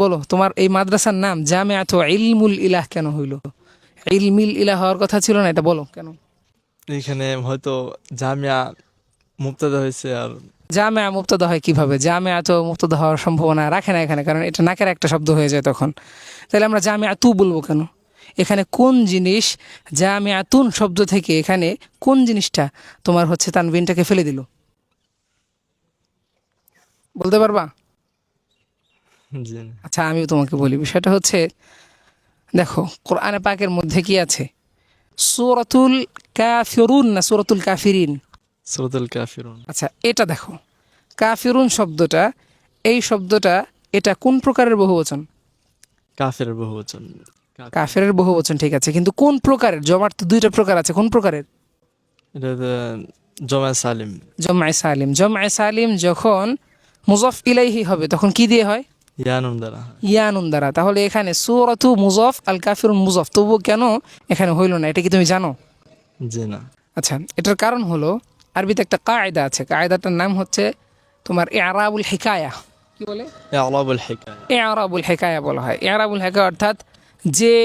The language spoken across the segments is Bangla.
বলো তোমার এই মাদ্রাসার নাম জামিআতু ইলমুল ইলাহ কেন হইল? ইলমিল ইলাহ হওয়ার কথা ছিল না, এটা বলো কেন? এখানে হয়তো জামিয়া মুবতাদা হয়েছে। আর জামিয়া মুবতাদা হয় কিভাবে? জামিয়া তো মুবতাদা হওয়ার সম্ভাবনা রাখে না এখানে, কারণ এটা নাকের একটা শব্দ হয়ে যায় তখন। তাহলে আমরা জামিআতু বলবো কেন? এখানে কোন জিনিস জামিআতুন শব্দ থেকে এখানে কোন জিনিসটা তোমার হচ্ছে তানবিনটাকে ফেলে দিল? বলতে পারবা? জি না। আচ্ছা আমিও তোমাকে বলি, বিষয়টা হচ্ছে দেখো কোরআনে পাকের মধ্যে কি আছে? সূরাতুল কাফিরুন না সূরাতুল কাফিরিন? সূরাতুল কাফিরুন। আচ্ছা এটা দেখো, কাফিরুন শব্দটা, এই শব্দটা এটা কোন প্রকারের বহুবচন? কাফের বহুবচন। কাফেরের বহুবচন, ঠিক আছে, কিন্তু কোন প্রকারের? জমার তো দুইটা প্রকার আছে, কোন প্রকারের? এটা তো জমা সালিম। জমায়ে সালিম। জমায়ে সালিম যখন মুজফ ইলাইহি হবে তখন কি দিয়ে হয়? ইয়ানুন দ্বারা। ইয়ানুন দ্বারা। তাহলে এখানে সূরাতু মুজফ আল কাফিরুন মুজফ, তবু কেন এখানে হইল না? এটা কি তুমি জানো? জি না। আচ্ছা এটার কারণ হলো আরবিতে একটা কায়দা আছে, কায়দাটার নাম হচ্ছে তোমার ইরাবুল হিকায়া। কি বলে? ইআরাবুল হিকায়া। ইরাবুল হিকায়া বলা হয়। ইরাবুল হিকায়া অর্থাৎ যে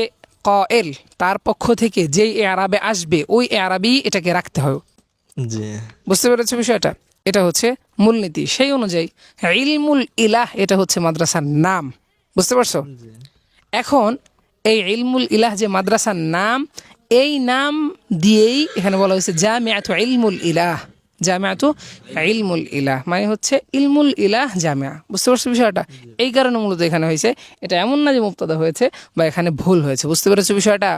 কায়েল তার পক্ষ থেকে যেই ইরাবে আসবে ওই ইরাবই এটাকে রাখতে হয়। জি। বুঝতে পেরেছো বিষয়টা? এটা হচ্ছে মূলনীতি। সেই অনুযায়ী ইলমুল ইলাহ এটা হচ্ছে মাদ্রাসার নাম। বুঝতে পারছো? জি। এখন এই ইলমুল ইলাহ যে মাদ্রাসার নাম, এই নাম দিয়েই এখানে বলা হয়েছে জামিআতু ইলমুল ইলাহ। জামিআতু ইলমুল ইলাহ মানে হচ্ছে ইলমুল ইলাহ জামিয়া। বুঝতে পারছো বিষয়টা? এই কারণে মূলত এখানে হয়েছে। এটা এমন না যে মুবতাদা হয়েছে বা এখানে ভুল হয়েছে। বুঝতে পেরেছো বিষয়টা?